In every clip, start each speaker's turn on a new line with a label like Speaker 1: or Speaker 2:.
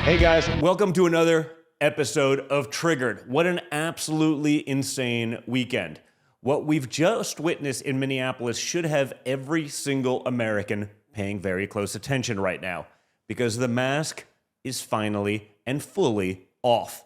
Speaker 1: Hey guys, welcome to another episode of Triggered. What an absolutely insane weekend. What we've just witnessed in Minneapolis should have every single American paying very close attention right now, because the mask is finally and fully off.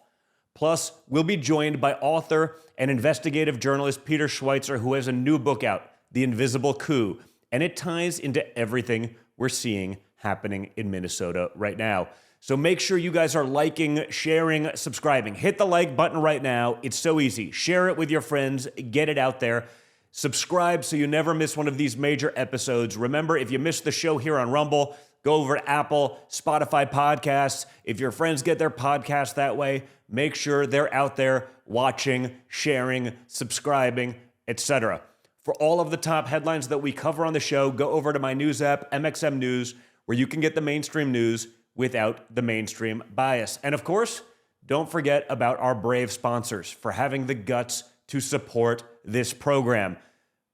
Speaker 1: Plus, we'll be joined by author and investigative journalist Peter Schweizer, who has a new book out, The Invisible Coup, and it ties into everything we're seeing happening in Minnesota right now. So make sure you guys are liking, sharing, subscribing. Hit the like button right now. It's so easy. Share it with your friends. Get it out there. Subscribe so you never miss one of these major episodes. Remember, if you missed the show here on Rumble, go over to Apple, Spotify podcasts. If your friends get their podcast that way, make sure they're out there watching, sharing, subscribing, etc. For all of the top headlines that we cover on the show, go over to my news app, MXM News, where you can get the mainstream news without the mainstream bias. And of course, don't forget about our brave sponsors for having the guts to support this program.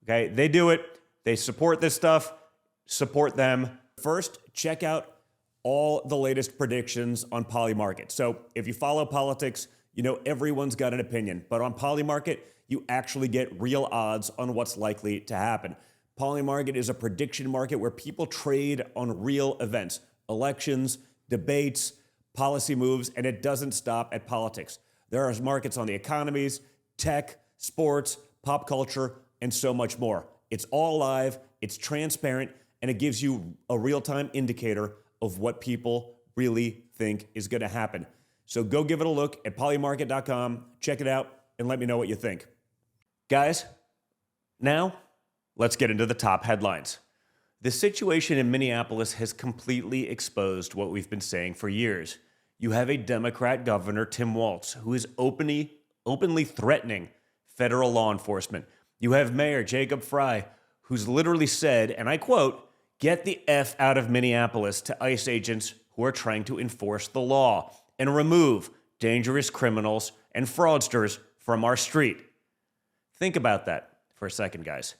Speaker 1: Okay, they do it. They support this stuff. Support them. First, check out all the latest predictions on Polymarket. So if you follow politics, you know everyone's got an opinion. But on Polymarket, you actually get real odds on what's likely to happen. Polymarket is a prediction market where people trade on real events, elections, debates, policy moves, and it doesn't stop at politics. There are markets on the economies, tech, sports, pop culture, and so much more. It's all live, it's transparent, and it gives you a real-time indicator of what people really think is going to happen. So go give it a look at polymarket.com, check it out, and let me know what you think. Guys, now let's get into the top headlines. The situation in Minneapolis has completely exposed what we've been saying for years. You have a Democrat governor, Tim Walz, who is openly threatening federal law enforcement. You have Mayor Jacob Frey, who's literally said, and I quote, "Get the F out of Minneapolis" to ICE agents who are trying to enforce the law and remove dangerous criminals and fraudsters from our street. Think about that for a second, guys.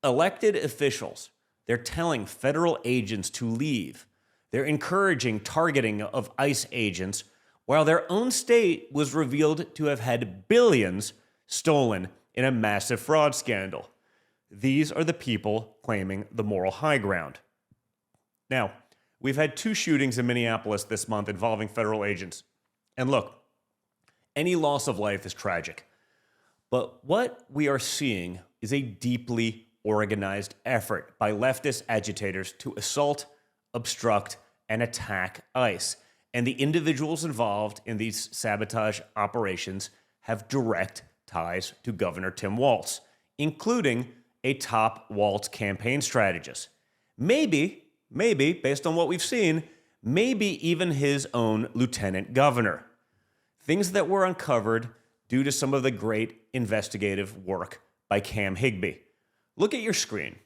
Speaker 1: Elected officials, they're telling federal agents to leave. They're encouraging targeting of ICE agents, while their own state was revealed to have had billions stolen in a massive fraud scandal. These are the people claiming the moral high ground. Now, we've had 2 shootings in Minneapolis this month involving federal agents. And look, any loss of life is tragic. But what we are seeing is a deeply organized effort by leftist agitators to assault, obstruct, and attack ICE. And the individuals involved in these sabotage operations have direct ties to Governor Tim Walz, including a top Walz campaign strategist. Maybe, based on what we've seen, maybe even his own lieutenant governor. Things that were uncovered due to some of the great investigative work by Cam Higbee. Look at your screen.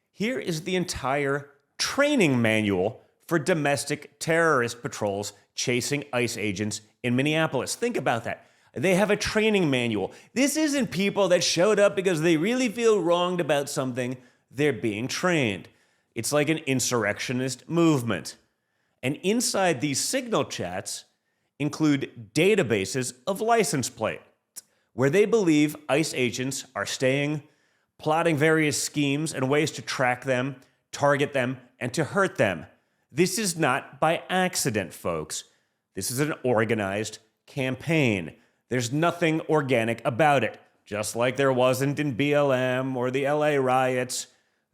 Speaker 1: Here is the entire training manual for domestic terrorist patrols chasing ICE agents in Minneapolis. Think about that. They have a training manual. This isn't people that showed up because they really feel wronged about something. They're being trained. It's like an insurrectionist movement. And inside these signal chats include databases of license plates, where they believe ICE agents are staying, plotting various schemes and ways to track them, target them, and to hurt them. This is not by accident, folks. This is an organized campaign. There's nothing organic about it. Just like there wasn't in BLM or the LA riots,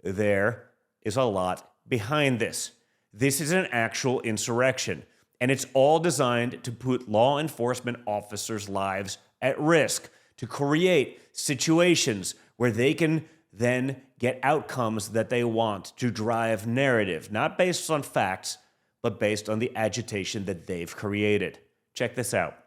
Speaker 1: there is a lot behind this. This is an actual insurrection, and it's all designed to put law enforcement officers' lives at risk, to create situations where they can then get outcomes that they want, to drive narrative, not based on facts, but based on the agitation that they've created. Check this out.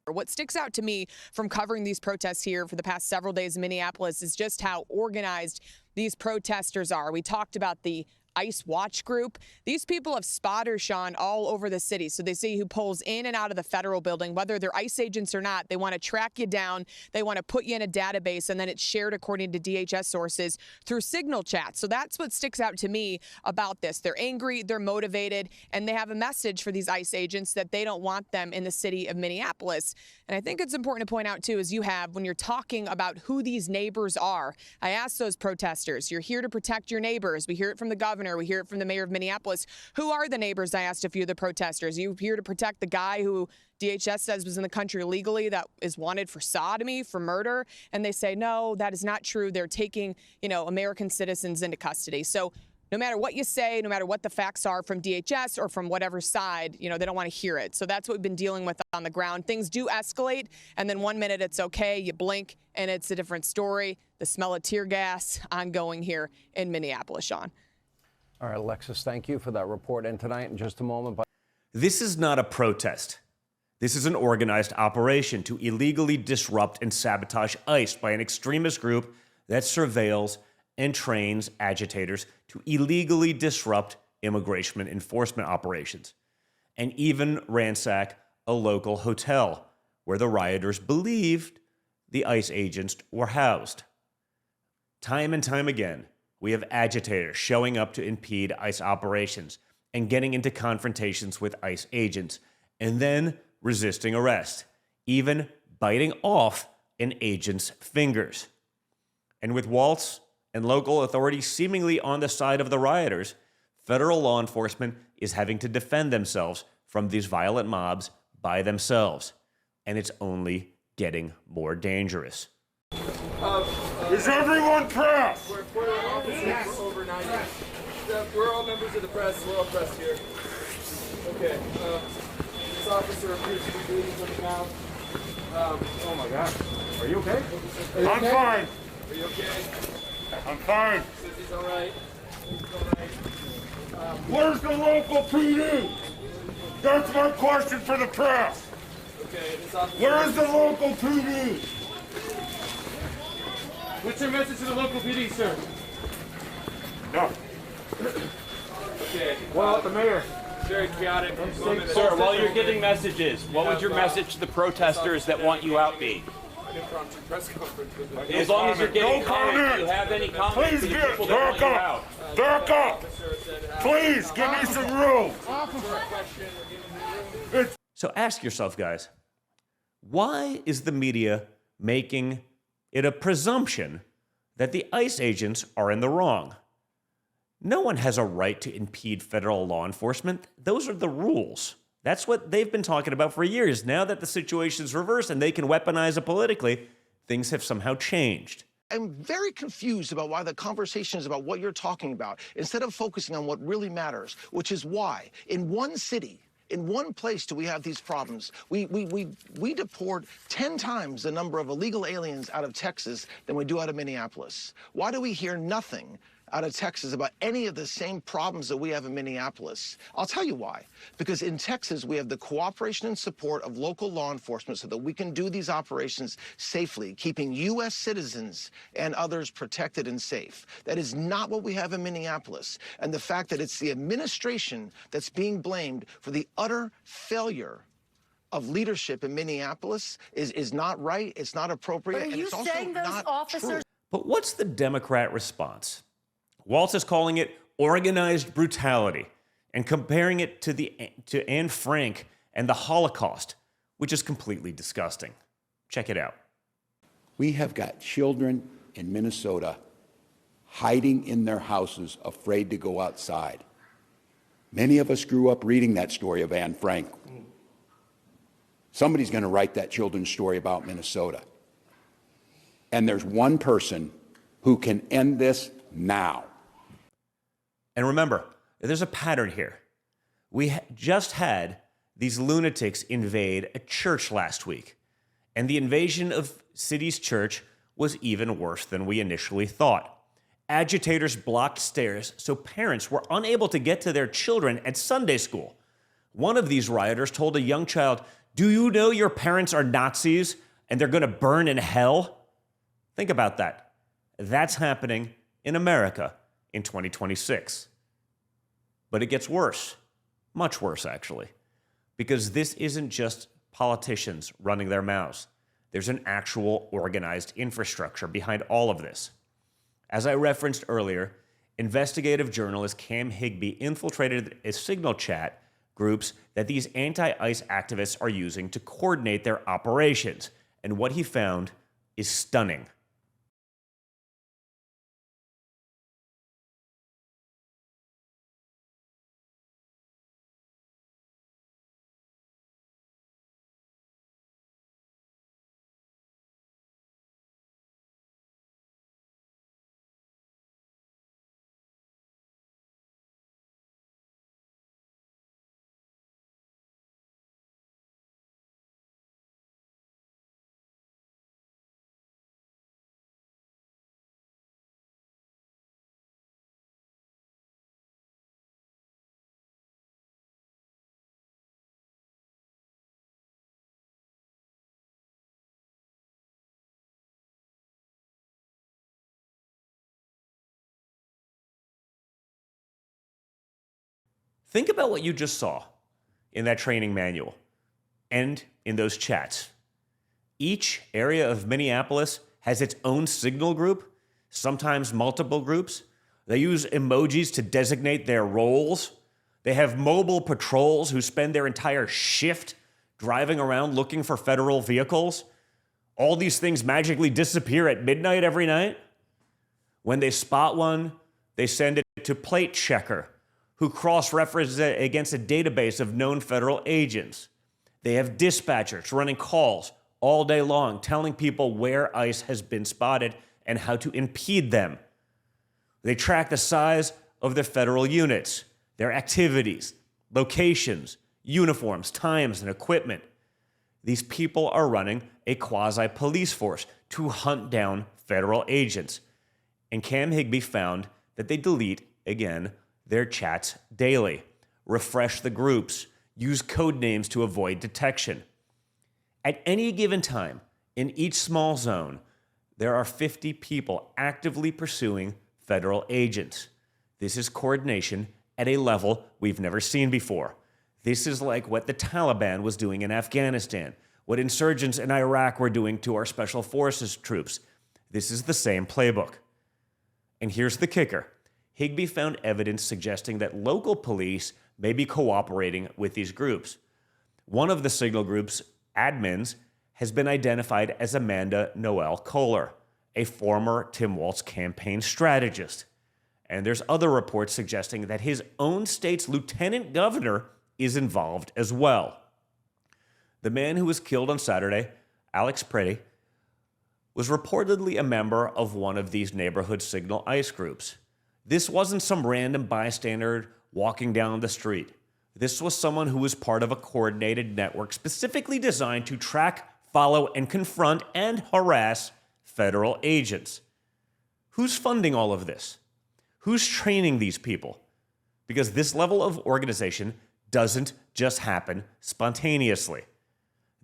Speaker 2: What sticks out to me from covering these protests here for the past several days in Minneapolis is just how organized these protesters are. We talked about the ICE watch group. These people have spotters, Sean, all over the city. So they see who pulls in and out of the federal building, whether they're ICE agents or not. They want to track you down. They want to put you in a database, and then it's shared, according to DHS sources, through signal chat. So that's what sticks out to me about this. They're angry, they're motivated, and they have a message for these ICE agents that they don't want them in the city of Minneapolis. And I think it's important to point out, too, as you have, when you're talking about who these neighbors are, I asked those protesters, you're here to protect your neighbors. We hear it from the governor. We hear it from the mayor of Minneapolis. Who are the neighbors? I asked a few of the protesters. Are you here to protect the guy who DHS says was in the country illegally, that is wanted for sodomy, for murder? And they say, no, that is not true. They're taking, American citizens into custody. So no matter what you say, no matter what the facts are from DHS or from whatever side, they don't want to hear it. So that's what we've been dealing with on the ground. Things do escalate, and then 1 minute it's okay, you blink, and it's a different story. The smell of tear gas ongoing here in Minneapolis, Sean.
Speaker 3: All right, Alexis, thank you for that report. And tonight, in just a moment.
Speaker 1: This is not a protest. This is an organized operation to illegally disrupt and sabotage ICE by an extremist group that surveils and trains agitators to illegally disrupt immigration enforcement operations, and even ransack a local hotel where the rioters believed the ICE agents were housed. Time and time again, we have agitators showing up to impede ICE operations and getting into confrontations with ICE agents, and then resisting arrest, even biting off an agent's fingers. And with Waltz and local authorities seemingly on the side of the rioters, federal law enforcement is having to defend themselves from these violent mobs by themselves. And it's only getting more dangerous.
Speaker 4: Is everyone press?
Speaker 5: We're over 90. We're all members of the press. We're all press here. Okay. This officer appears to be bleeding from the mouth. Oh my God. Are you okay?
Speaker 4: I'm fine.
Speaker 5: Are you okay?
Speaker 4: I'm fine.
Speaker 5: Says he's all right. He's all right.
Speaker 4: Where's the local PD? That's my question for the press.
Speaker 5: Okay. This officer.
Speaker 4: Where is the local PD?
Speaker 5: What's your message to the local PD, sir?
Speaker 4: No.
Speaker 5: Okay.
Speaker 3: Well, the mayor.
Speaker 5: Very chaotic.
Speaker 6: Sir, while you're giving messages, what would your message to the protesters that want you out be?
Speaker 5: An impromptu press conference with the
Speaker 6: As long as you're getting
Speaker 4: No
Speaker 6: comments,
Speaker 4: comment.
Speaker 6: do you have any comments
Speaker 4: Please
Speaker 6: to the
Speaker 4: get
Speaker 6: people that want
Speaker 4: back
Speaker 6: you
Speaker 4: up.
Speaker 6: out?
Speaker 4: Back up.
Speaker 5: officer said,
Speaker 4: Please give me some room.
Speaker 5: question. We're giving you room.
Speaker 1: So ask yourself, guys, why is the media making it a presumption that the ICE agents are in the wrong? No one has a right to impede federal law enforcement. Those are the rules. That's what they've been talking about for years. Now that the situation's reversed and they can weaponize it politically, things have somehow changed.
Speaker 7: I'm very confused about why the conversation is about what you're talking about, instead of focusing on what really matters, which is why in one city, in one place do we have these problems. We deport 10 times the number of illegal aliens out of Texas than we do out of Minneapolis. Why do we hear nothing out of Texas about any of the same problems that we have in Minneapolis? I'll tell you why. Because in Texas, we have the cooperation and support of local law enforcement so that we can do these operations safely, keeping U.S. citizens and others protected and safe. That is not what we have in Minneapolis. And the fact that it's the administration that's being blamed for the utter failure of leadership in Minneapolis is not right, it's not appropriate,
Speaker 8: But are
Speaker 7: and
Speaker 8: you
Speaker 7: it's also
Speaker 8: saying those
Speaker 7: not
Speaker 8: officers
Speaker 7: true.
Speaker 1: But what's the Democrat response? Waltz is calling it organized brutality and comparing it to Anne Frank and the Holocaust, which is completely disgusting. Check it out.
Speaker 9: We have got children in Minnesota hiding in their houses, afraid to go outside. Many of us grew up reading that story of Anne Frank. Somebody's going to write that children's story about Minnesota. And there's one person who can end this now.
Speaker 1: And remember, there's a pattern here. We just had these lunatics invade a church last week, and the invasion of City's church was even worse than we initially thought. Agitators blocked stairs so parents were unable to get to their children at Sunday school. One of these rioters told a young child, "Do you know your parents are Nazis and they're going to burn in hell?" Think about that. That's happening in America in 2026. But it gets worse, much worse actually, because this isn't just politicians running their mouths. There's an actual organized infrastructure behind all of this. As I referenced earlier, investigative journalist Cam Higbee infiltrated a signal chat groups that these anti-ICE activists are using to coordinate their operations. And what he found is stunning. Think about what you just saw in that training manual and in those chats. Each area of Minneapolis has its own signal group, sometimes multiple groups. They use emojis to designate their roles. They have mobile patrols who spend their entire shift driving around looking for federal vehicles. All these things magically disappear at midnight every night. When they spot one, they send it to Plate Checker, who cross-references it against a database of known federal agents. They have dispatchers running calls all day long, telling people where ICE has been spotted and how to impede them. They track the size of their federal units, their activities, locations, uniforms, times, and equipment. These people are running a quasi-police force to hunt down federal agents. And Cam Higbee found that they delete, again, their chats daily, refresh the groups, use code names to avoid detection. At any given time, in each small zone, there are 50 people actively pursuing federal agents. This is coordination at a level we've never seen before. This is like what the Taliban was doing in Afghanistan, what insurgents in Iraq were doing to our special forces troops. This is the same playbook. And here's the kicker. Higbee found evidence suggesting that local police may be cooperating with these groups. One of the signal group's admins has been identified as Amanda Noel Kohler, a former Tim Walz campaign strategist. And there's other reports suggesting that his own state's lieutenant governor is involved as well. The man who was killed on Saturday, Alex Pretty, was reportedly a member of one of these neighborhood signal ICE groups. This wasn't some random bystander walking down the street. This was someone who was part of a coordinated network specifically designed to track, follow, and confront and harass federal agents. Who's funding all of this? Who's training these people? Because this level of organization doesn't just happen spontaneously.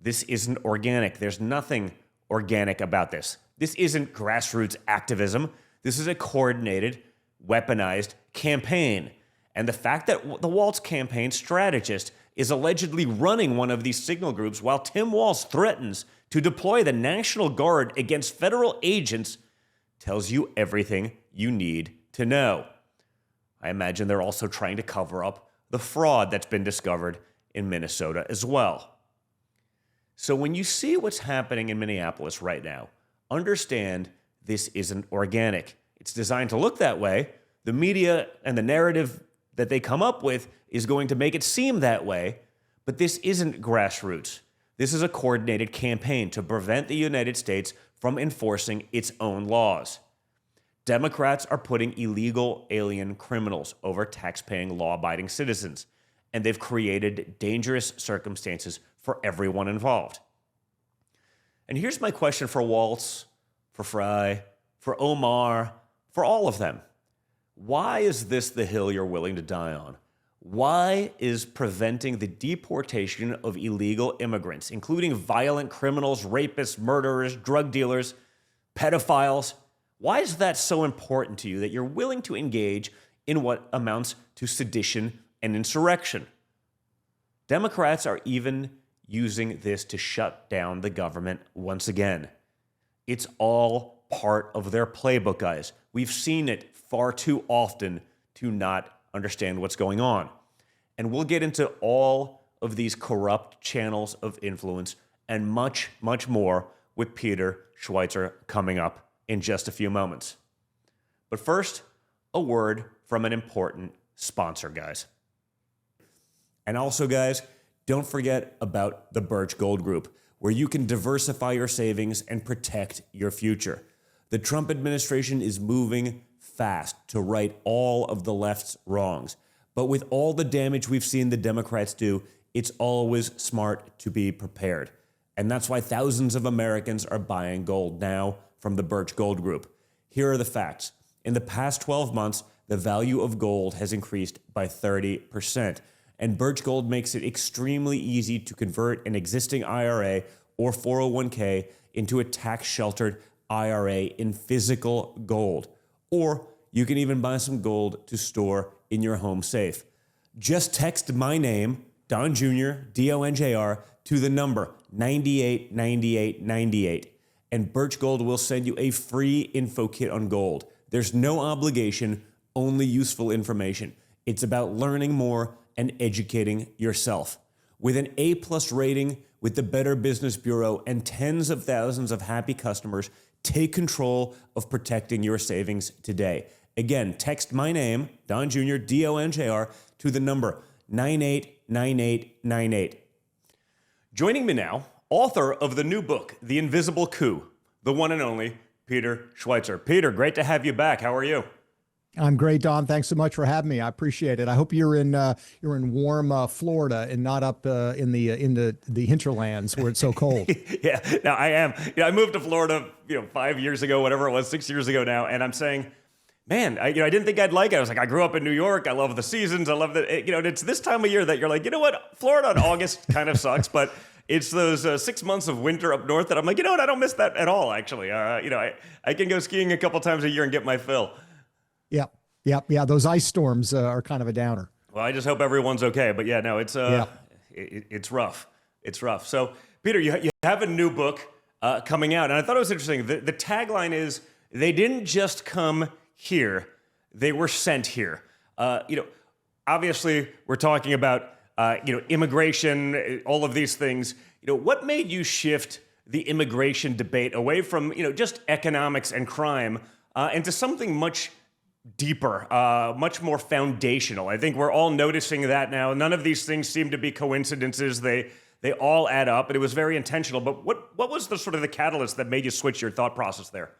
Speaker 1: This isn't organic. There's nothing organic about this. This isn't grassroots activism. This is a coordinated, weaponized campaign. And the fact that the Walz campaign strategist is allegedly running one of these signal groups while Tim Walz threatens to deploy the National Guard against federal agents tells you everything you need to know. I imagine they're also trying to cover up the fraud that's been discovered in Minnesota as well. So when you see what's happening in Minneapolis right now, understand this isn't organic. It's designed to look that way. The media and the narrative that they come up with is going to make it seem that way, but this isn't grassroots. This is a coordinated campaign to prevent the United States from enforcing its own laws. Democrats are putting illegal alien criminals over tax-paying, law-abiding citizens, and they've created dangerous circumstances for everyone involved. And here's my question for Walz, for Fry, for Omar, for all of them. Why is this the hill you're willing to die on? Why is preventing the deportation of illegal immigrants, including violent criminals, rapists, murderers, drug dealers, pedophiles, why is that so important to you that you're willing to engage in what amounts to sedition and insurrection. Democrats are even using this to shut down the government once again. It's all part of their playbook, guys. We've seen it far too often to not understand what's going on. And we'll get into all of these corrupt channels of influence and much, much more with Peter Schweizer coming up in just a few moments. But first, a word from an important sponsor, guys. And also, guys, don't forget about the Birch Gold Group, where you can diversify your savings and protect your future. The Trump administration is moving fast to right all of the left's wrongs. But with all the damage we've seen the Democrats do, it's always smart to be prepared. And that's why thousands of Americans are buying gold now from the Birch Gold Group. Here are the facts. In the past 12 months, the value of gold has increased by 30%. And Birch Gold makes it extremely easy to convert an existing IRA or 401k into a tax-sheltered IRA in physical gold. Or you can even buy some gold to store in your home safe. Just text my name, Don Jr., D-O-N-J-R, to the number 989898, and Birch Gold will send you a free info kit on gold. There's no obligation, only useful information. It's about learning more and educating yourself. With an A+ rating with the Better Business Bureau and tens of thousands of happy customers, take control of protecting your savings today. Again, text my name, Don Jr., D-O-N-J-R, to the number 989898. Joining me now, author of the new book, The Invisible Coup, the one and only Peter Schweizer. Peter, great to have you back. How are you?
Speaker 8: I'm great, Don. Thanks so much for having me. I appreciate it. I hope you're in warm Florida and not up in the hinterlands where it's so cold.
Speaker 1: Yeah, no, I am. I moved to Florida, 5 years ago, whatever it was, 6 years ago now, and I'm saying, man, I didn't think I'd like it. I was like, I grew up in New York. I love the seasons. I love the, it's this time of year that you're like, you know what? Florida in August kind of sucks, but it's those 6 months of winter up north that I'm like, you know what? I don't miss that at all, actually. I can go skiing a couple times a year and get my fill.
Speaker 8: Yeah. Those ice storms are kind of a downer.
Speaker 1: Well, I just hope everyone's okay. But yeah, no, it's it's rough. It's rough. So, Peter, you have a new book coming out, and I thought it was interesting. The tagline is, they didn't just come here, they were sent here. Obviously, we're talking about immigration, all of these things. What made you shift the immigration debate away from just economics and crime into something much deeper, much more foundational? I think we're all noticing that now. None of these things seem to be coincidences. They all add up, and it was very intentional. But what was the sort of the catalyst that made you switch your thought process there?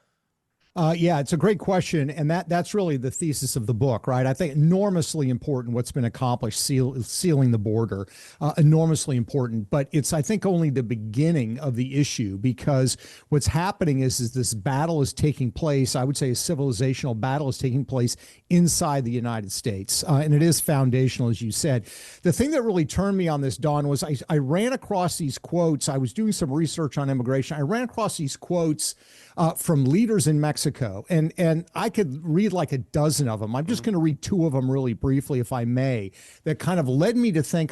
Speaker 8: Yeah, it's a great question, and that's really the thesis of the book, right? I think enormously important what's been accomplished, sealing the border, enormously important. But it's, I think, only the beginning of the issue, because what's happening is this battle is taking place. I would say a civilizational battle is taking place inside the United States, and it is foundational, as you said. The thing that really turned me on this, Don, was I ran across these quotes. I was doing some research on immigration. I ran across these quotes from leaders in Mexico, and I could read like a dozen of them. I'm just going to read two of them really briefly, if I may, that kind of led me to think,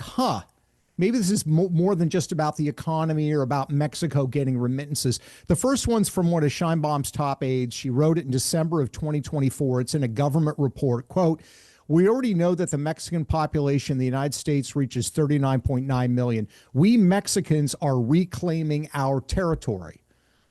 Speaker 8: maybe this is more than just about the economy or about Mexico getting remittances. The first one's from one of Sheinbaum's top aides. She wrote it in December of 2024. It's in a government report. Quote, "We already know that the Mexican population in the United States reaches 39.9 million. We Mexicans are reclaiming our territory."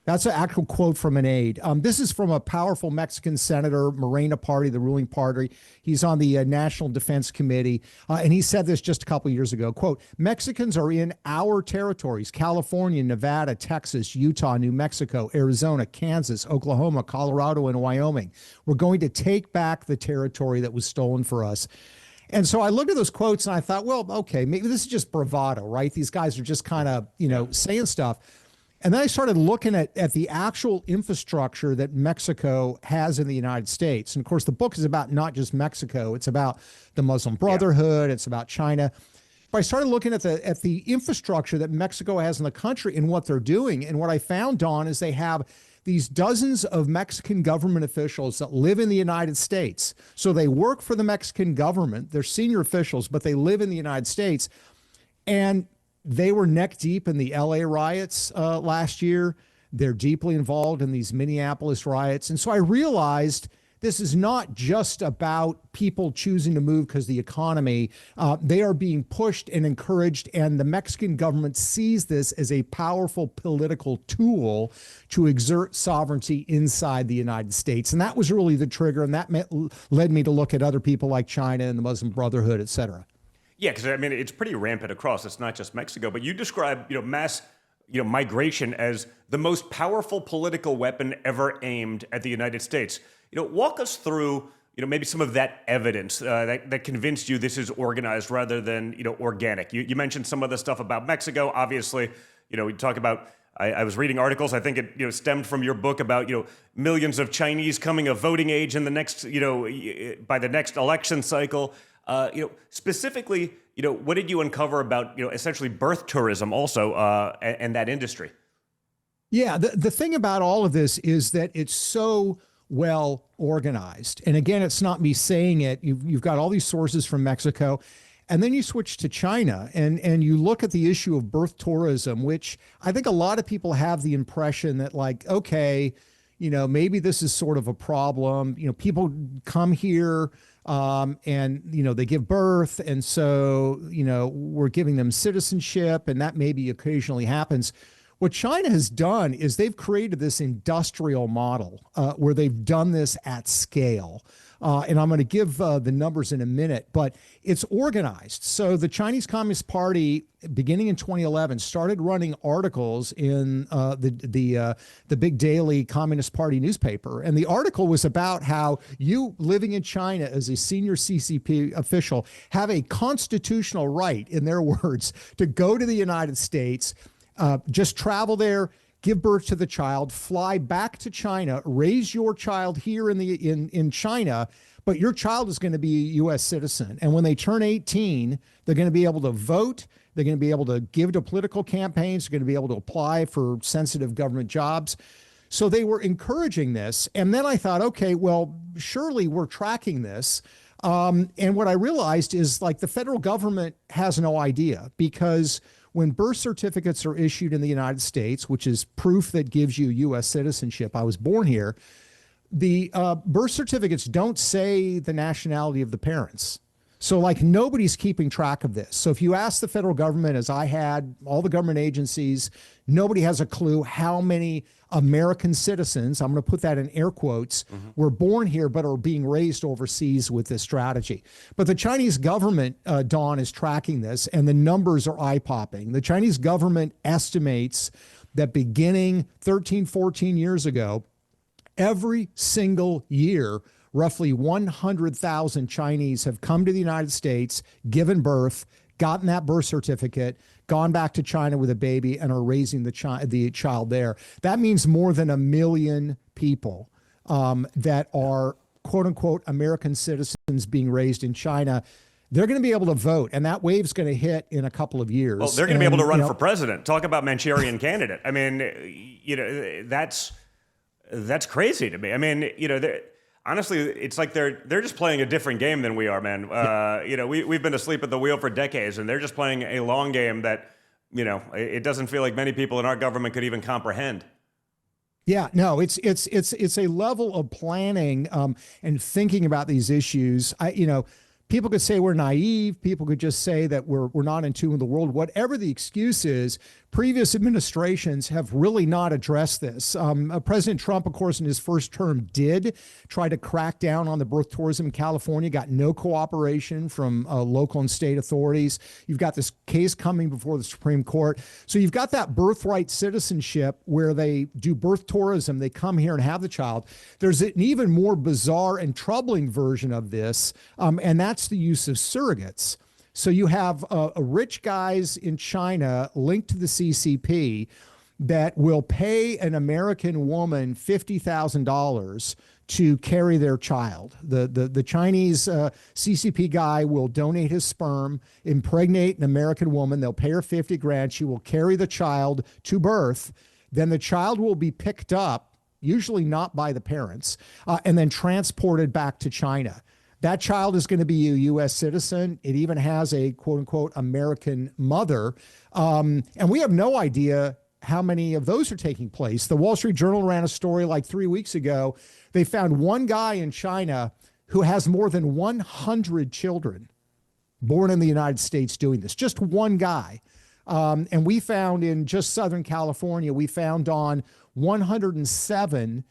Speaker 8: That's an actual quote from an aide. This is from a powerful Mexican senator, Morena Party, the ruling party. He's on the National Defense Committee, and he said this just a couple years ago. Quote, "Mexicans are in our territories: California, Nevada, Texas, Utah, New Mexico, Arizona, Kansas, Oklahoma, Colorado, and Wyoming. We're going to take back the territory that was stolen for us." And so I looked at those quotes and I thought, well, okay, maybe this is just bravado, right? These guys are just kind of, saying stuff. And then I started looking at the actual infrastructure that Mexico has in the United States. And of course, the book is about not just Mexico. It's about the Muslim Brotherhood. It's about China. But I started looking at the infrastructure that Mexico has in the country and what they're doing. And what I found, Don, is they have these dozens of Mexican government officials that live in the United States. So they work for the Mexican government. They're senior officials, but they live in the United States. And they were neck deep in the LA riots last year. They're deeply involved in these Minneapolis riots. And so I realized this is not just about people choosing to move because the economy. They are being pushed and encouraged, and the Mexican government sees this as a powerful political tool to exert sovereignty inside the United States. And that was really the trigger, and that led me to look at other people like China and the Muslim Brotherhood, et cetera.
Speaker 1: Yeah, because I mean, it's pretty rampant across. It's not just Mexico, but you describe, mass, migration as the most powerful political weapon ever aimed at the United States. Walk us through, maybe some of that evidence that convinced you this is organized rather than, organic. You mentioned some of the stuff about Mexico. Obviously, we talk about, I was reading articles, I think it, stemmed from your book about, millions of Chinese coming of voting age in the next, by the next election cycle. Specifically, what did you uncover about, essentially birth tourism also and that industry?
Speaker 8: Yeah, the thing about all of this is that it's so well organized. And again, it's not me saying it. You've got all these sources from Mexico, and then you switch to China and you look at the issue of birth tourism, which I think a lot of people have the impression that, like, okay, maybe this is sort of a problem. People come here and, they give birth. And so, we're giving them citizenship, and that maybe occasionally happens. What China has done is they've created this industrial model where they've done this at scale. And I'm going to give the numbers in a minute, but it's organized. So the Chinese Communist Party, beginning in 2011, started running articles in the big daily Communist Party newspaper. And the article was about how you, living in China as a senior CCP official, have a constitutional right, in their words, to go to the United States, just travel there, give birth to the child, fly back to China, raise your child here in China, but your child is going to be a U.S. citizen. And when they turn 18, they're going to be able to vote. They're going to be able to give to political campaigns. They're going to be able to apply for sensitive government jobs. So they were encouraging this. And then I thought, okay, well, surely we're tracking this. And what I realized is, like, the federal government has no idea, because when birth certificates are issued in the United States, which is proof that gives you U.S. citizenship, I was born here, the birth certificates don't say the nationality of the parents. So, like, nobody's keeping track of this. So if you ask the federal government, as I had, all the government agencies, nobody has a clue how many American citizens, I'm going to put that in air quotes, were born here but are being raised overseas with this strategy. But the Chinese government, Dawn, is tracking this, and the numbers are eye-popping. The Chinese government estimates that beginning 13, 14 years ago, every single year, roughly 100,000 Chinese have come to the United States, given birth, gotten that birth certificate, gone back to China with a baby, and are raising the child there. That means more than 1 million people that are, quote unquote, American citizens being raised in China. They're going to be able to vote, and that wave's going to hit in a couple of years.
Speaker 1: Well, they're going to be able to run for president. Talk about Manchurian candidate. I mean, that's crazy to me. I mean, honestly, it's like they're just playing a different game than we are, man. We've been asleep at the wheel for decades, and they're just playing a long game that, it doesn't feel like many people in our government could even comprehend.
Speaker 8: Yeah, no, it's a level of planning and thinking about these issues. People could say we're naive. People could just say that we're not in tune with the world. Whatever the excuse is, previous administrations have really not addressed this. President Trump, of course, in his first term did try to crack down on the birth tourism in California, got no cooperation from local and state authorities. You've got this case coming before the Supreme Court. So you've got that birthright citizenship where they do birth tourism. They come here and have the child. There's an even more bizarre and troubling version of this, and that's the use of surrogates. So you have rich guys in China linked to the CCP that will pay an American woman $50,000 to carry their child. The Chinese CCP guy will donate his sperm, impregnate an American woman. They'll pay her 50 grand. She will carry the child to birth. Then the child will be picked up usually not by the parents, and then transported back to China. That child is going to be a U.S. citizen. It even has a quote unquote American mother. And we have no idea how many of those are taking place. The Wall Street Journal ran a story like 3 weeks ago. They found one guy in China who has more than 100 children born in the United States doing this. Just one guy. And we found in just Southern California, we found on 107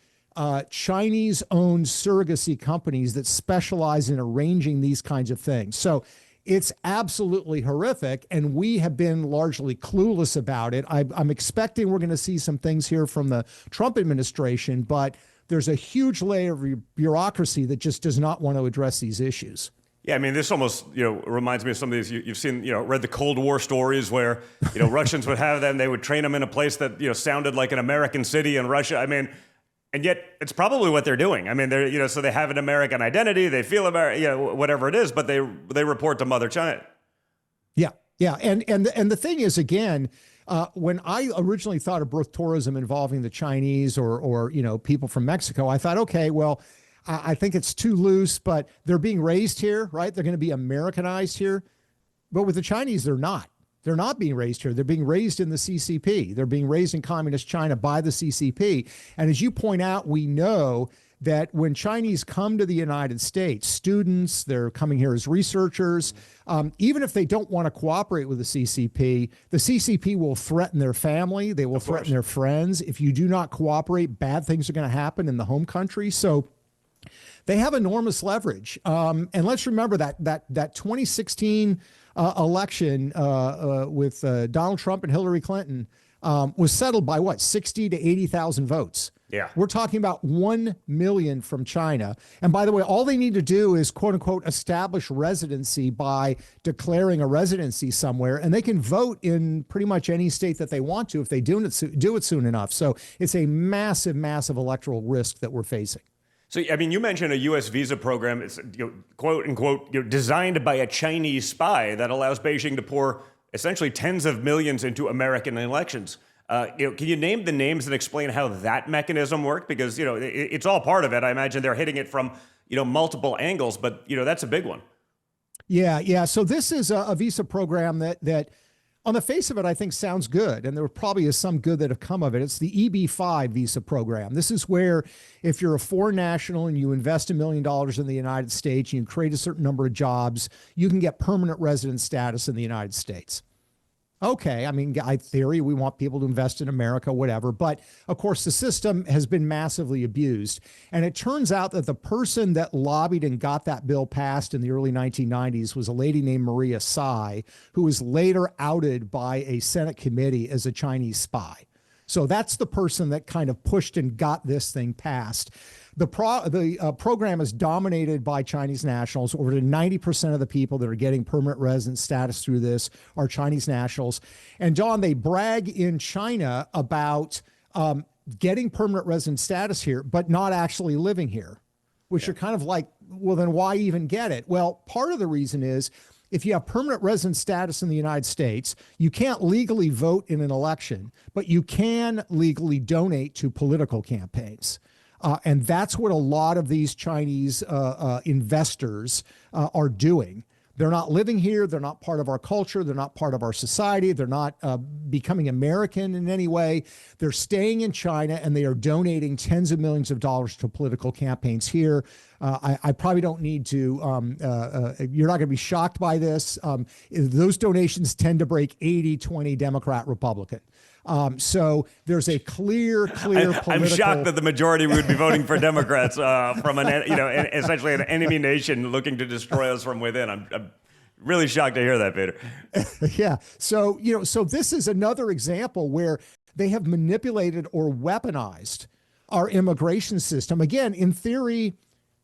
Speaker 8: Chinese-owned surrogacy companies that specialize in arranging these kinds of things. So it's absolutely horrific, and we have been largely clueless about it. I'm expecting we're going to see some things here from the Trump administration, but there's a huge layer of bureaucracy that just does not want to address these issues.
Speaker 1: Yeah, I mean, this almost, reminds me of some of these, you've seen, read the Cold War stories where, Russians would have them, they would train them in a place that, sounded like an American city in Russia. I mean, and yet it's probably what they're doing. I mean, they're, so they have an American identity, they feel American, whatever it is, but they report to Mother China.
Speaker 8: Yeah, yeah. And the thing is, again, when I originally thought of birth tourism involving the Chinese or people from Mexico, I thought, okay, well, I think it's too loose, but they're being raised here, right? They're going to be Americanized here. But with the Chinese, they're not. They're not being raised here. They're being raised in the CCP. They're being raised in communist China by the CCP. And as you point out, we know that when Chinese come to the United States, students, they're coming here as researchers, even if they don't want to cooperate with the CCP will threaten their family. They will threaten their friends. If you do not cooperate, bad things are going to happen in the home country. So they have enormous leverage. And let's remember that 2016 election with Donald Trump and Hillary Clinton was settled by what, 60 to 80,000 votes.
Speaker 1: Yeah.
Speaker 8: We're talking about 1 million from China. And by the way, all they need to do is, quote unquote, establish residency by declaring a residency somewhere, and they can vote in pretty much any state that they want to if they do it soon enough. So it's a massive, massive electoral risk that we're facing.
Speaker 1: So, I mean, you mentioned a U.S. visa program, it's, quote unquote, designed by a Chinese spy that allows Beijing to pour essentially tens of millions into American elections. Can you name the names and explain how that mechanism worked? Because, it's all part of it. I imagine they're hitting it from, multiple angles, but, that's a big one.
Speaker 8: Yeah. So this is a visa program that on the face of it, I think sounds good. And there probably is some good that have come of it. It's the EB-5 visa program. This is where if you're a foreign national and you invest $1 million in the United States, and you create a certain number of jobs, you can get permanent resident status in the United States. Okay, I mean, in theory, we want people to invest in America, whatever. But of course, the system has been massively abused. And it turns out that the person that lobbied and got that bill passed in the early 1990s was a lady named Maria Tsai, who was later outed by a Senate committee as a Chinese spy. So that's the person that kind of pushed and got this thing passed. The program is dominated by Chinese nationals. Over to 90% of the people that are getting permanent resident status through this are Chinese nationals. And John, they brag in China about getting permanent resident status here, but not actually living here, which are kind of like, well, then why even get it? Well, part of the reason is if you have permanent resident status in the United States, you can't legally vote in an election, but you can legally donate to political campaigns. And that's what a lot of these Chinese investors are doing. They're not living here. They're not part of our culture. They're not part of our society. They're not becoming American in any way. They're staying in China, and they are donating tens of millions of dollars to political campaigns here. I probably don't need to, you're not going to be shocked by this. Those donations tend to break 80-20 Democrat Republican. So there's a clear political...
Speaker 1: I'm shocked that the majority would be voting for Democrats from essentially an enemy nation looking to destroy us from within. I'm really shocked to hear that, Peter.
Speaker 8: Yeah. So, so this is another example where they have manipulated or weaponized our immigration system. Again, in theory,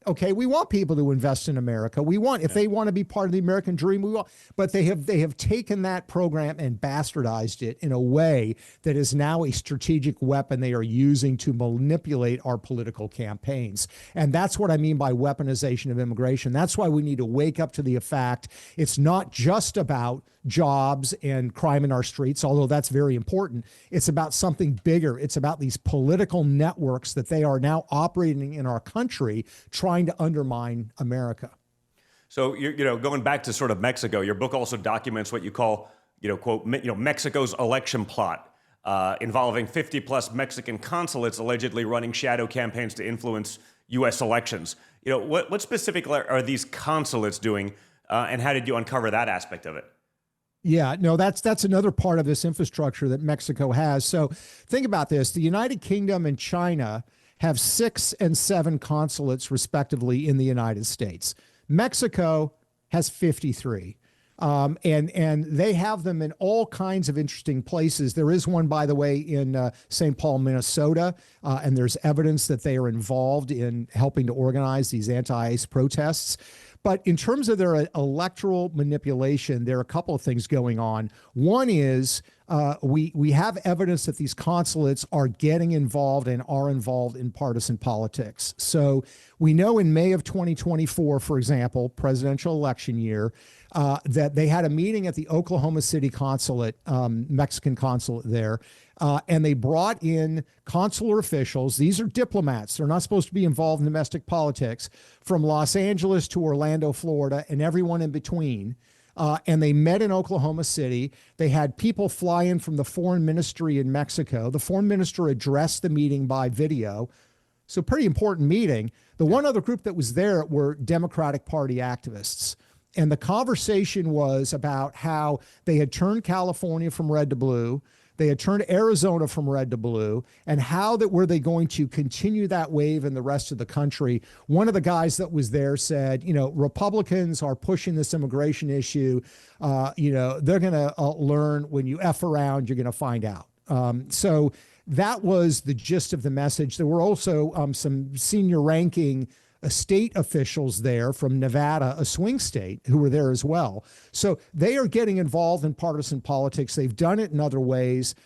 Speaker 8: Okay, we want people to invest in America. We want, if they want to be part of the American dream, we want. But they have taken that program and bastardized it in a way that is now a strategic weapon they are using to manipulate our political campaigns. And that's what I mean by weaponization of immigration. That's why we need to wake up to the fact it's not just about jobs and crime in our streets, although that's very important. It's about something bigger. It's about these political networks that they are now operating in our country, trying to undermine America.
Speaker 1: So, going back to sort of Mexico, your book also documents what you call, quote, Mexico's election plot, involving 50 plus Mexican consulates allegedly running shadow campaigns to influence U.S. elections. What specifically are these consulates doing, and how did you uncover that aspect of it?
Speaker 8: Yeah, no, that's another part of this infrastructure that Mexico has. So think about this. The United Kingdom and China have 6 and 7 consulates, respectively, in the United States. Mexico has 53. And they have them in all kinds of interesting places. There is one, by the way, in St. Paul, Minnesota, and there's evidence that they are involved in helping to organize these anti-ICE protests. But in terms of their electoral manipulation, there are a couple of things going on. One is we have evidence that these consulates are getting involved and are involved in partisan politics. So we know in May of 2024, for example, presidential election year, that they had a meeting at the Oklahoma City consulate, Mexican consulate there, and they brought in consular officials. These are diplomats. They're not supposed to be involved in domestic politics, from Los Angeles to Orlando, Florida, and everyone in between. And they met in Oklahoma City. They had people fly in from the foreign ministry in Mexico. The foreign minister addressed the meeting by video. So pretty important meeting. The one other group that was there were Democratic Party activists. And the conversation was about how they had turned California from red to blue. They had turned Arizona from red to blue, and how that were they going to continue that wave in the rest of the country. One of the guys that was there said, Republicans are pushing this immigration issue. They're going to learn when you F around, you're going to find out. So that was the gist of the message. There were also some senior ranking state officials there from Nevada, a swing state, who were there as well. So they are getting involved in partisan politics. They've done it in other ways.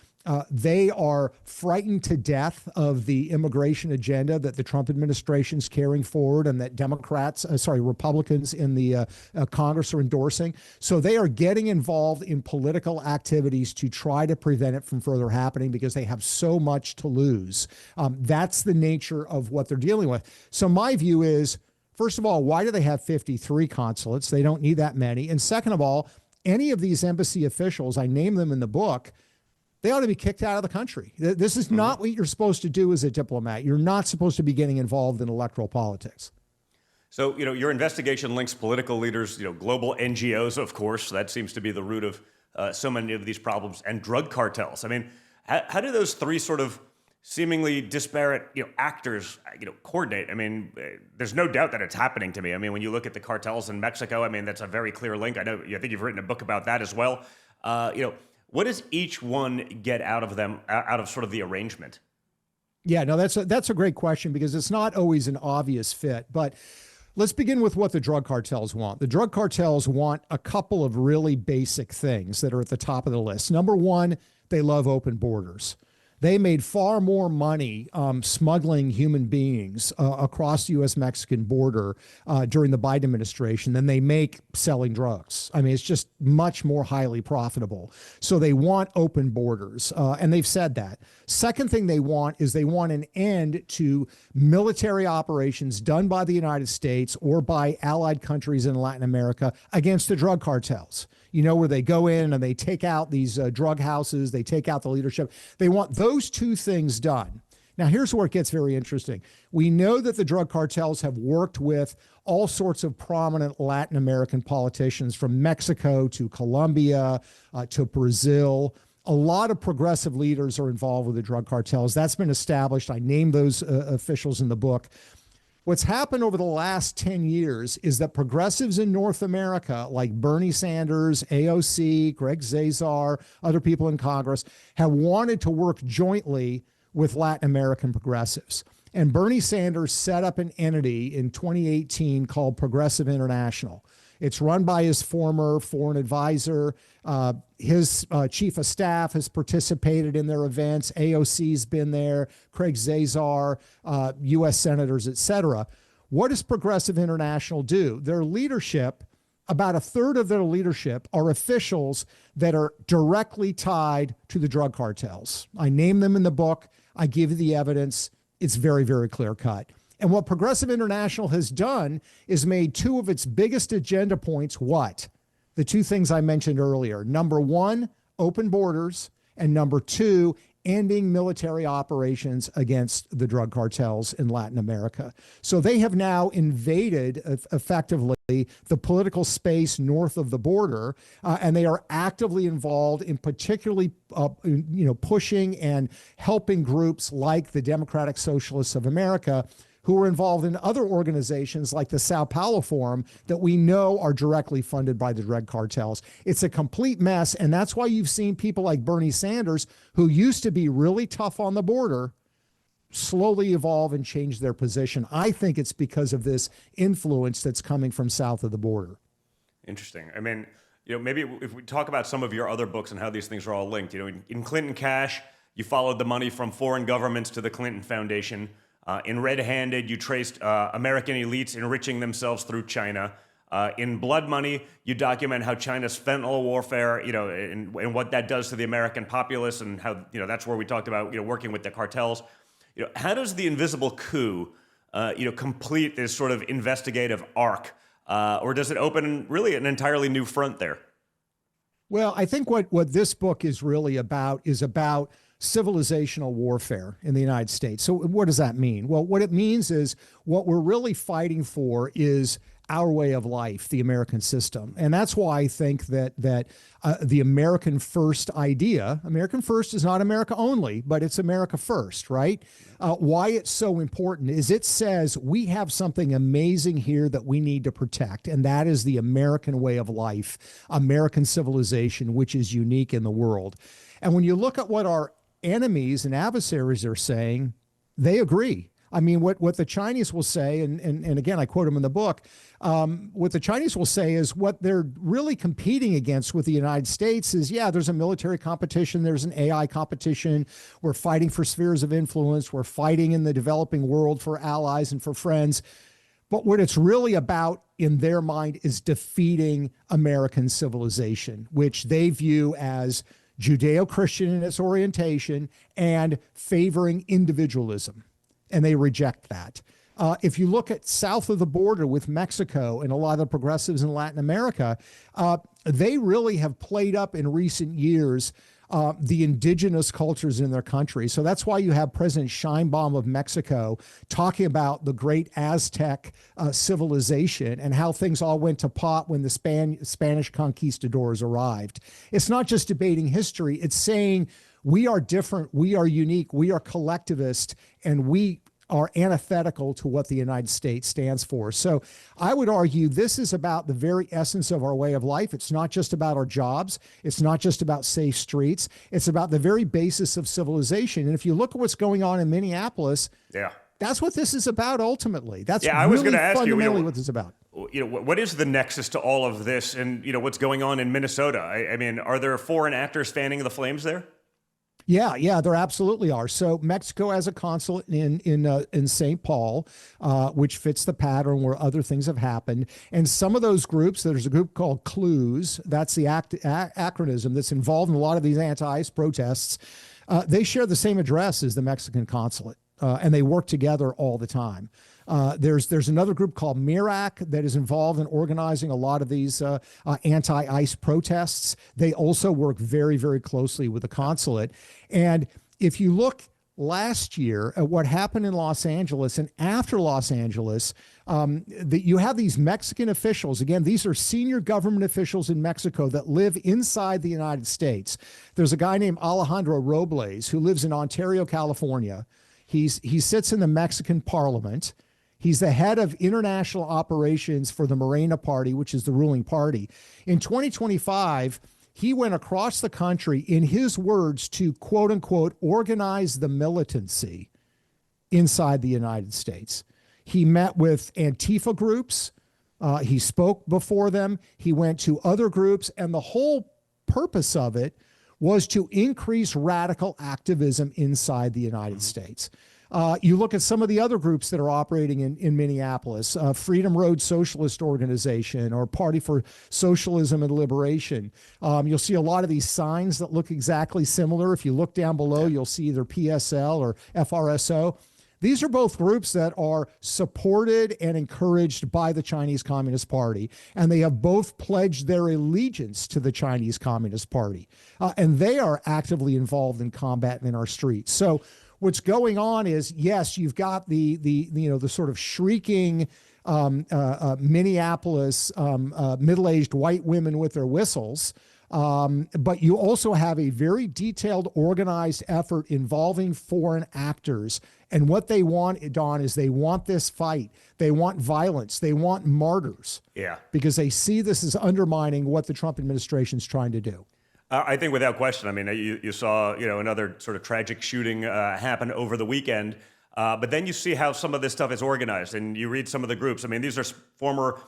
Speaker 8: They are frightened to death of the immigration agenda that the Trump administration is carrying forward and that Republicans in the Congress are endorsing. So they are getting involved in political activities to try to prevent it from further happening because they have so much to lose. That's the nature of what they're dealing with. So my view is, first of all, why do they have 53 consulates? They don't need that many. And second of all, any of these embassy officials, I name them in the book, they ought to be kicked out of the country. This is not what you're supposed to do as a diplomat. You're not supposed to be getting involved in electoral politics.
Speaker 1: So, your investigation links political leaders, global NGOs, of course. That seems to be the root of so many of these problems, and drug cartels. I mean, how do those three sort of seemingly disparate, actors, coordinate? I mean, there's no doubt that it's happening to me. I mean, when you look at the cartels in Mexico, I mean, that's a very clear link. I think you've written a book about that as well. What does each one get out of them, out of sort of the arrangement?
Speaker 8: Yeah, no, that's a great question because it's not always an obvious fit. But let's begin with what the drug cartels want. The drug cartels want a couple of really basic things that are at the top of the list. Number one, they love open borders. They made far more money smuggling human beings across the U.S.-Mexican border during the Biden administration than they make selling drugs. I mean, it's just much more highly profitable. So they want open borders, and they've said that. Second thing they want is they want an end to military operations done by the United States or by allied countries in Latin America against the drug cartels. Where they go in and they take out these drug houses, they take out the leadership. They want those two things done. Now, here's where it gets very interesting. We know that the drug cartels have worked with all sorts of prominent Latin American politicians, from Mexico to Colombia to Brazil. A lot of progressive leaders are involved with the drug cartels. That's been established. I named those officials in the book. What's happened over the last 10 years is that progressives in North America, like Bernie Sanders, AOC, Greg Zazar, other people in Congress, have wanted to work jointly with Latin American progressives. And Bernie Sanders set up an entity in 2018 called Progressive International. It's run by his former foreign advisor. His chief of staff has participated in their events. AOC's been there, Craig Zazar, U.S. senators, et cetera. What does Progressive International do? Their leadership, about a third of their leadership, are officials that are directly tied to the drug cartels. I name them in the book. I give you the evidence. It's very, very clear cut. And what Progressive International has done is made two of its biggest agenda points what? The two things I mentioned earlier. Number one, open borders. And number two, ending military operations against the drug cartels in Latin America. So they have now invaded effectively the political space north of the border, and they are actively involved in particularly pushing and helping groups like the Democratic Socialists of America, who are involved in other organizations like the Sao Paulo Forum that we know are directly funded by the drug cartels. It's a complete mess, and that's why you've seen people like Bernie Sanders, who used to be really tough on the border, slowly evolve and change their position. I think it's because of this influence that's coming from south of the border.
Speaker 1: Interesting. I mean, maybe if we talk about some of your other books and how these things are all linked, in Clinton Cash, you followed the money from foreign governments to the Clinton Foundation. In Red Handed, you traced American elites enriching themselves through China. In Blood Money, you document how China's fentanyl warfare, and what that does to the American populace, and how, that's where we talked about, working with the cartels. How does the invisible coup, complete this sort of investigative arc, or does it open really an entirely new front there?
Speaker 8: Well, I think what this book is really about is about civilizational warfare in the United States. So what does that mean? Well, what it means is what we're really fighting for is our way of life, the American system. And that's why I think that the American first idea, American first is not America only, but it's America first, right? Why it's so important is it says we have something amazing here that we need to protect, and that is the American way of life, American civilization, which is unique in the world. And when you look at what our enemies and adversaries are saying, they agree. I mean, what the Chinese will say, and again, I quote them in the book, what the Chinese will say is what they're really competing against with the United States is, yeah, there's a military competition, there's an AI competition, we're fighting for spheres of influence, we're fighting in the developing world for allies and for friends. But what it's really about in their mind is defeating American civilization, which they view as Judeo-Christian in its orientation and favoring individualism. And they reject that. If you look at south of the border with Mexico and a lot of the progressives in Latin America, they really have played up in recent years the indigenous cultures in their country. So that's why you have President Sheinbaum of Mexico talking about the great Aztec civilization and how things all went to pot when the Spanish conquistadors arrived. It's not just debating history. It's saying we are different, we are unique, we are collectivist, and we are antithetical to what the United States stands for. So I would argue this is about the very essence of our way of life. It's not just about our jobs. It's not just about safe streets. It's about the very basis of civilization. And if you look at what's going on in Minneapolis, that's what this is about ultimately. That's
Speaker 1: I was
Speaker 8: really
Speaker 1: going to ask
Speaker 8: fundamentally what this is about.
Speaker 1: What is the nexus to all of this, and what's going on in Minnesota? I mean, are there foreign actors fanning the flames there?
Speaker 8: Yeah, there absolutely are. So Mexico has a consulate in St. Paul, which fits the pattern where other things have happened. And some of those groups, there's a group called CLUES, that's the acronym that's involved in a lot of these anti-ICE protests. They share the same address as the Mexican consulate, and they work together all the time. There's another group called MIRAC that is involved in organizing a lot of these anti-ICE protests. They also work very, very closely with the consulate. And if you look last year at what happened in Los Angeles and after Los Angeles, you have these Mexican officials. Again, these are senior government officials in Mexico that live inside the United States. There's a guy named Alejandro Robles who lives in Ontario, California. He sits in the Mexican parliament. He's the head of international operations for the Morena Party, which is the ruling party. In 2025, he went across the country, in his words, to quote unquote, organize the militancy. inside the United States. He met with Antifa groups. He spoke before them. He went to other groups, and the whole purpose of it was to increase radical activism inside the United States. You look at some of the other groups that are operating in Minneapolis, Freedom Road Socialist Organization or Party for Socialism and Liberation. You'll see a lot of these signs that look exactly similar. If you look down below, you'll see either PSL or FRSO. These are both groups that are supported and encouraged by the Chinese Communist Party, and they have both pledged their allegiance to the Chinese Communist Party, and they are actively involved in combat in our streets. So what's going on is, yes, you've got the sort of shrieking Minneapolis middle-aged white women with their whistles. But you also have a very detailed, organized effort involving foreign actors. And what they want, Don, is they want this fight. They want violence. They want martyrs.
Speaker 1: Yeah.
Speaker 8: Because they see this as undermining what the Trump administration is trying to do.
Speaker 1: I think without question. I mean, you saw, another sort of tragic shooting happen over the weekend. But then you see how some of this stuff is organized, and you read some of the groups. I mean, these are former,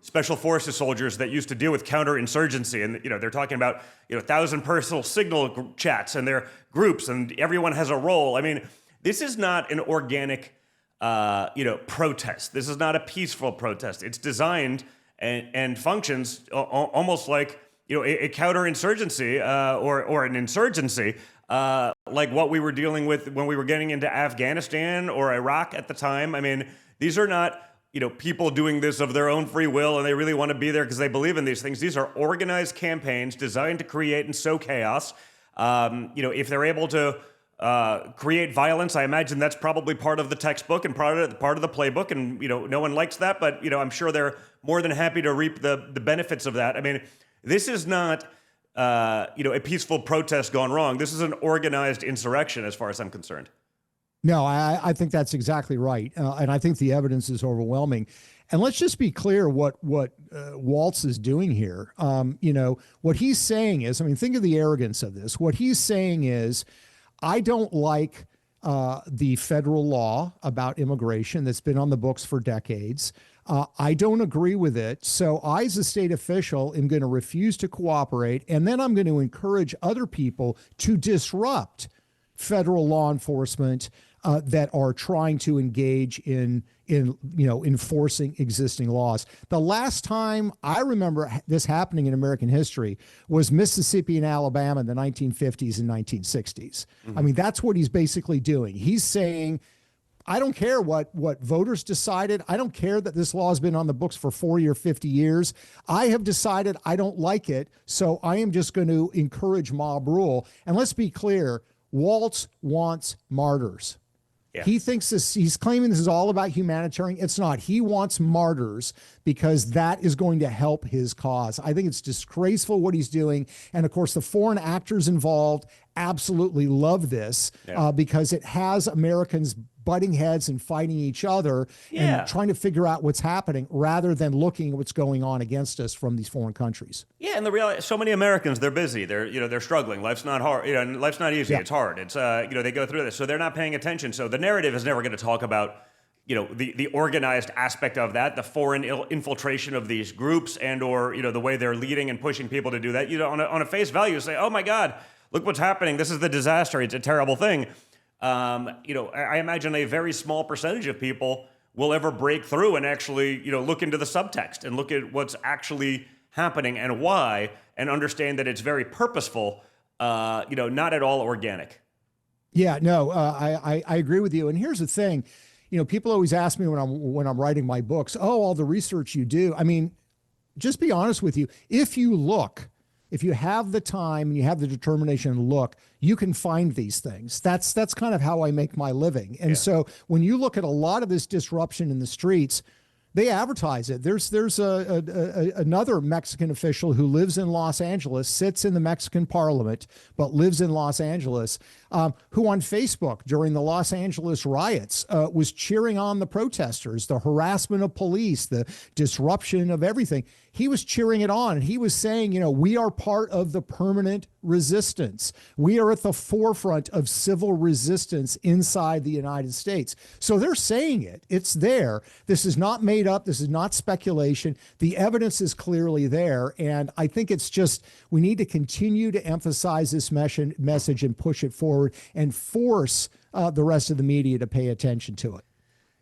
Speaker 1: special forces soldiers that used to deal with counterinsurgency, and they're talking about 1,000 personal signal chats and their groups, and everyone has a role. I mean, this is not an organic, protest. This is not a peaceful protest. It's designed and functions almost like a counterinsurgency or an insurgency, like what we were dealing with when we were getting into Afghanistan or Iraq at the time. I mean, these are not people doing this of their own free will and they really want to be there because they believe in these things. These are organized campaigns designed to create and sow chaos. If they're able to create violence, I imagine that's probably part of the textbook and part of the playbook. And, no one likes that, but, I'm sure they're more than happy to reap the benefits of that. I mean, this is not, a peaceful protest gone wrong. This is an organized insurrection as far as I'm concerned.
Speaker 8: No, I think that's exactly right. And I think the evidence is overwhelming. And let's just be clear what Waltz is doing here. What he's saying is, think of the arrogance of this. What he's saying is, I don't like the federal law about immigration that's been on the books for decades. I don't agree with it. So I, as a state official, am going to refuse to cooperate. And then I'm going to encourage other people to disrupt federal law enforcement that are trying to engage in enforcing existing laws. The last time I remember this happening in American history was Mississippi and Alabama in the 1950s and 1960s. I mean, that's what he's basically doing. He's saying, I don't care what voters decided. I don't care that this law has been on the books for 40 or 50 years. I have decided I don't like it, so I am just going to encourage mob rule. And let's be clear, Waltz wants martyrs. Yeah. He thinks he's claiming this is all about humanitarian. It's not. He wants martyrs because that is going to help his cause. I think it's disgraceful what he's doing. And of course, the foreign actors involved absolutely love this because it has Americans butting heads and fighting each other and trying to figure out what's happening rather than looking at what's going on against us from these foreign countries.
Speaker 1: Yeah, and the reality, so many Americans, they're busy. They're struggling. Life's not hard. Life's not easy. Yeah. It's hard. It's they go through this, so they're not paying attention. So the narrative is never going to talk about the organized aspect of that, the foreign infiltration of these groups, and or the way they're leading and pushing people to do that. On a face value, say, oh my God, look what's happening. This is the disaster. It's a terrible thing. I imagine a very small percentage of people will ever break through and actually, look into the subtext and look at what's actually happening and why, and understand that it's very purposeful, not at all organic.
Speaker 8: Yeah, no, I agree with you. And here's the thing, people always ask me when I'm writing my books, oh, all the research you do. I mean, just be honest with you. If you have the time and you have the determination to look, you can find these things. That's kind of how I make my living. And so when you look at a lot of this disruption in the streets, they advertise it. There's another Mexican official who lives in Los Angeles, sits in the Mexican parliament, but lives in Los Angeles. who on Facebook during the Los Angeles riots was cheering on the protesters, the harassment of police, the disruption of everything. He was cheering it on, and he was saying, you know, we are part of the permanent resistance. We are at the forefront of civil resistance inside the United States. So they're saying it. It's there. This is not made up. This is not speculation. The evidence is clearly there. And I think it's just, we need to continue to emphasize this message and push it forward and force the rest of the media to pay attention to it.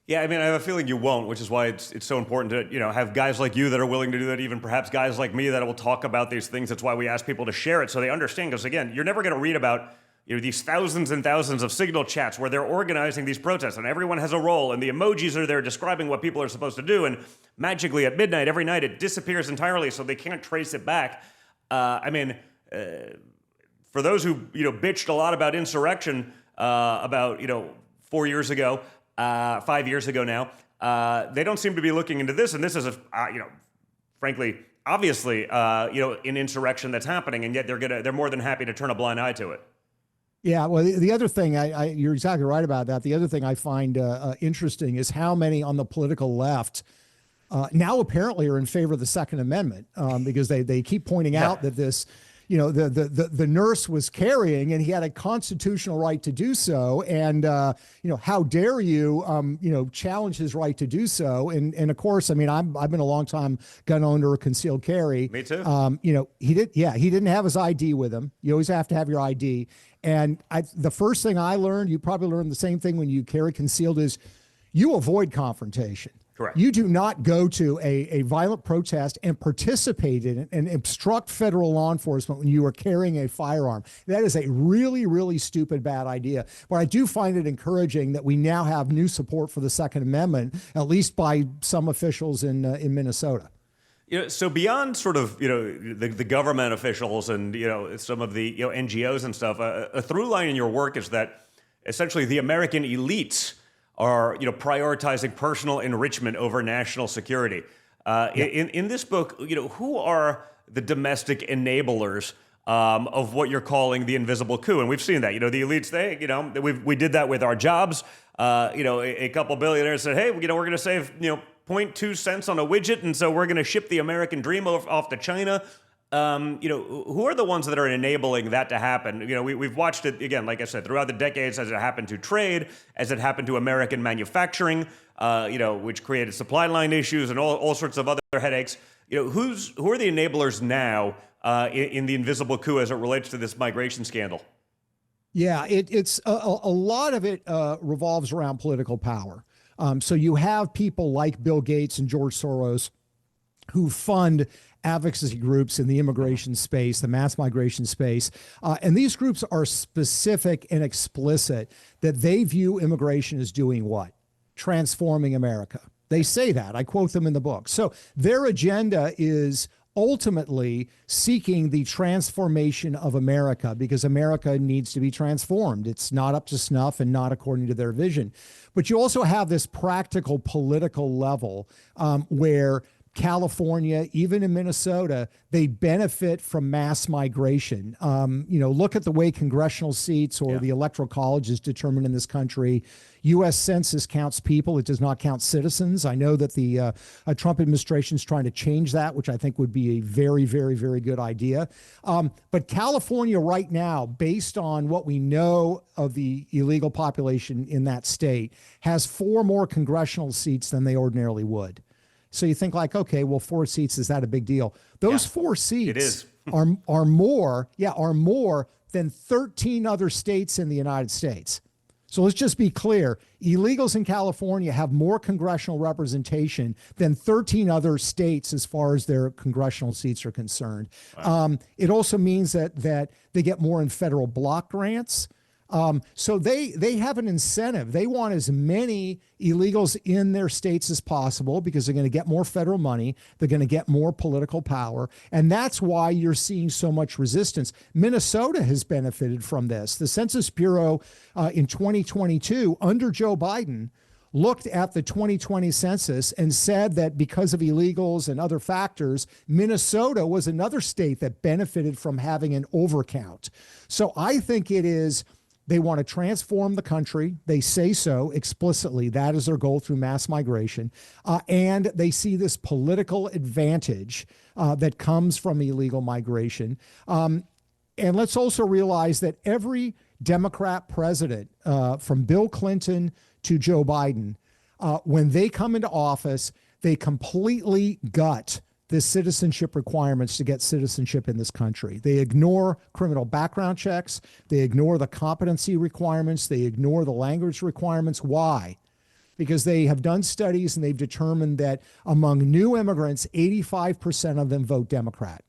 Speaker 1: Yeah, I mean, I have a feeling you won't, which is why it's so important to, you know, have guys like you that are willing to do that, even perhaps guys like me that will talk about these things. That's why we ask people to share it so they understand. Because again, you're never going to read about, you know, these thousands and thousands of Signal chats where they're organizing these protests and everyone has a role and the emojis are there describing what people are supposed to do. And magically at midnight every night it disappears entirely, so they can't trace it back. I mean, for those who, you know, bitched a lot about insurrection about, you know, 4 years ago, 5 years ago now, they don't seem to be looking into this. And this is, you know, frankly, obviously, you know, an insurrection that's happening, and yet they're more than happy to turn a blind eye to it.
Speaker 8: Yeah, well, the other thing, you're exactly right about that. The other thing I find interesting is how many on the political left now apparently are in favor of the Second Amendment, because they keep pointing out that this, you know, the nurse was carrying and he had a constitutional right to do so. And, you know, how dare you, you know, challenge his right to do so. And of course, I mean, I've been a long time gun owner, concealed carry.
Speaker 1: Me too.
Speaker 8: You know, he didn't have his ID with him. You always have to have your ID. And the first thing I learned, you probably learned the same thing when you carry concealed, is you avoid confrontation.
Speaker 1: Correct.
Speaker 8: You do not go to a violent protest and participate in it and obstruct federal law enforcement when you are carrying a firearm. That is a really, really stupid, bad idea. But I do find it encouraging that we now have new support for the Second Amendment, at least by some officials in Minnesota.
Speaker 1: You know, so beyond sort of, you know, the government officials and, you know, some of the, you know, NGOs and stuff, a through line in your work is that essentially the American elites are, you know, prioritizing personal enrichment over national security. In this book, you know, who are the domestic enablers of what you're calling the invisible coup? And we've seen that, you know, the elites, they, you know, we did that with our jobs. You know, a couple billionaires said, hey, you know, we're going to save, you know, 0.2 cents on a widget, and so we're going to ship the American dream off to China. You know, who are the ones that are enabling that to happen? You know, we've watched it, again, like I said, throughout the decades, as it happened to trade, as it happened to American manufacturing, you know, which created supply line issues and all sorts of other headaches. You know, who are the enablers now in the invisible coup as it relates to this migration scandal?
Speaker 8: Yeah, it's a lot of it revolves around political power. So you have people like Bill Gates and George Soros who fund advocacy groups in the immigration space, the mass migration space. And these groups are specific and explicit that they view immigration as doing what? Transforming America. They say that. I quote them in the book. So their agenda is ultimately seeking the transformation of America, because America needs to be transformed. It's not up to snuff and not according to their vision. But you also have this practical political level where California, even in Minnesota, they benefit from mass migration. You know, look at the way congressional seats or the electoral college is determined in this country. U.S. Census counts people. It does not count citizens. I know that the Trump administration is trying to change that, which I think would be a very, very, very good idea. But California right now, based on what we know of the illegal population in that state, has 4 more congressional seats than they ordinarily would. So you think like, okay, well, 4 seats, is that a big deal? Those 4 seats are more than 13 other states in the United States. So let's just be clear. Illegals in California have more congressional representation than 13 other states as far as their congressional seats are concerned. Wow. It also means that they get more in federal block grants. So they have an incentive. They want as many illegals in their states as possible because they're going to get more federal money. They're going to get more political power. And that's why you're seeing so much resistance. Minnesota has benefited from this. The Census Bureau in 2022 under Joe Biden looked at the 2020 census and said that because of illegals and other factors, Minnesota was another state that benefited from having an overcount. So I think it is They want to transform the country. They say so explicitly. That is their goal through mass migration. And they see this political advantage that comes from illegal migration. And let's also realize that every Democrat president, from Bill Clinton to Joe Biden, when they come into office, they completely gut the citizenship requirements to get citizenship in this country. They ignore criminal background checks. They ignore the competency requirements. They ignore the language requirements. Why? Because they have done studies and they've determined that among new immigrants, 85% of them vote Democrat.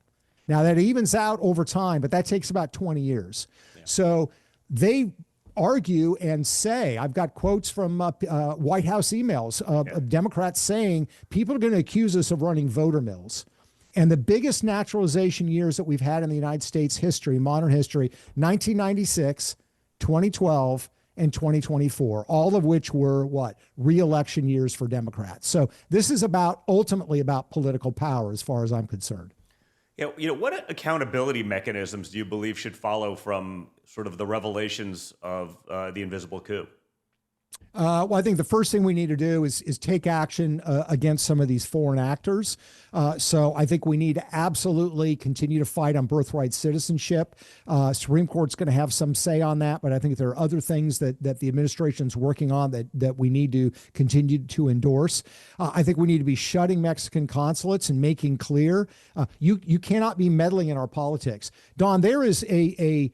Speaker 8: Now, that evens out over time, but that takes about 20 years. Yeah. So they argue and say, I've got quotes from White House emails of Democrats saying people are going to accuse us of running voter mills. And the biggest naturalization years that we've had in the United States history, modern history, 1996, 2012, and 2024, all of which were re-election years for Democrats. So this is ultimately about political power as far as I'm concerned.
Speaker 1: What accountability mechanisms do you believe should follow from sort of the revelations of the invisible coup?
Speaker 8: Well, I think the first thing we need to do is take action against some of these foreign actors. So I think we need to absolutely continue to fight on birthright citizenship. Supreme Court's going to have some say on that, but I think there are other things that the administration's working on that we need to continue to endorse. I think we need to be shutting Mexican consulates and making clear you cannot be meddling in our politics. Don, there is a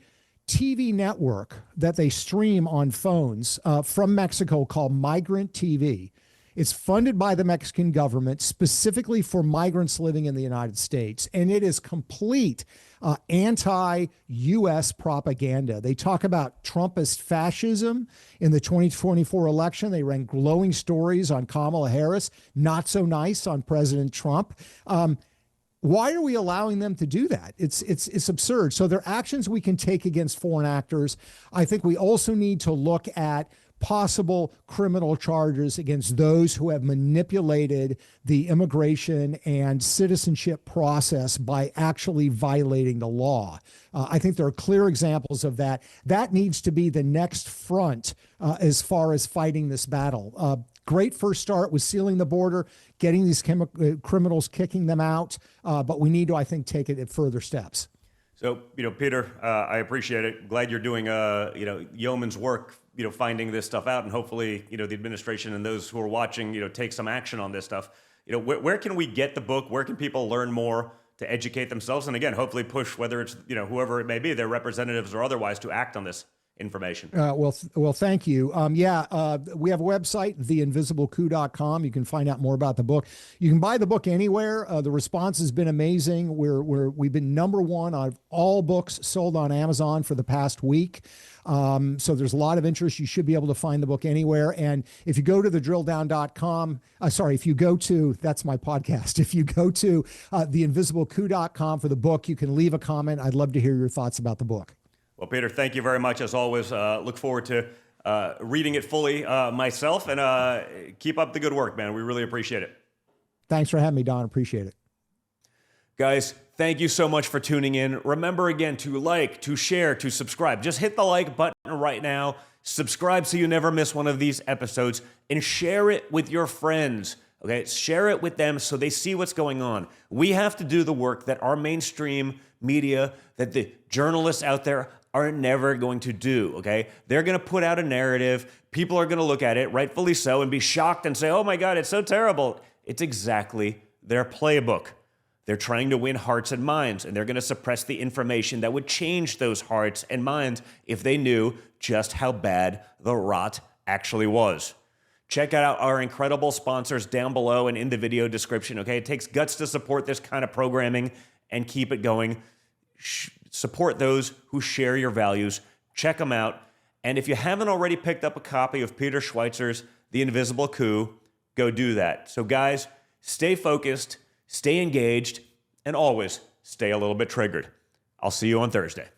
Speaker 8: TV network that they stream on phones from Mexico called Migrant TV. It's funded by the Mexican government specifically for migrants living in the United States. And it is complete anti-U.S. propaganda. They talk about Trumpist fascism in the 2024 election. They ran glowing stories on Kamala Harris, not so nice on President Trump. Why are we allowing them to do that? It's absurd. So there are actions we can take against foreign actors. I think we also need to look at possible criminal charges against those who have manipulated the immigration and citizenship process by actually violating the law. I think there are clear examples of that. That needs to be the next front as far as fighting this battle. Great first start was sealing the border, getting these criminals, kicking them out. But we need to, I think, take it at further steps.
Speaker 1: So, Peter, I appreciate it. Glad you're doing, yeoman's work, finding this stuff out, and hopefully, the administration and those who are watching, take some action on this stuff. Where can we get the book? Where can people learn more to educate themselves? And again, hopefully push, whether it's, whoever it may be, their representatives or otherwise, to act on this information.
Speaker 8: Well, thank you. We have a website, theinvisiblecoup.com. You can find out more about the book. You can buy the book anywhere. The response has been amazing. We've been number one on all books sold on Amazon for the past week. So there's a lot of interest. You should be able to find the book anywhere. And if you go to thedrilldown.com, that's my podcast. If you go to theinvisiblecoup.com for the book, you can leave a comment. I'd love to hear your thoughts about the book.
Speaker 1: Well, Peter, thank you very much, as always. Look forward to reading it fully myself, and keep up the good work, man. We really appreciate it.
Speaker 8: Thanks for having me, Don. Appreciate it.
Speaker 1: Guys, thank you so much for tuning in. Remember, again, to like, to share, to subscribe. Just hit the like button right now. Subscribe so you never miss one of these episodes, and share it with your friends. Okay, share it with them so they see what's going on. We have to do the work that our mainstream media, that the journalists out there are never going to do, okay? They're going to put out a narrative. People are going to look at it, rightfully so, and be shocked and say, oh my God, it's so terrible. It's exactly their playbook. They're trying to win hearts and minds, and they're going to suppress the information that would change those hearts and minds if they knew just how bad the rot actually was. Check out our incredible sponsors down below and in the video description, okay? It takes guts to support this kind of programming and keep it going. Support those who share your values. Check them out. And if you haven't already picked up a copy of Peter Schweizer's The Invisible Coup, go do that. So guys, stay focused, stay engaged, and always stay a little bit triggered. I'll see you on Thursday.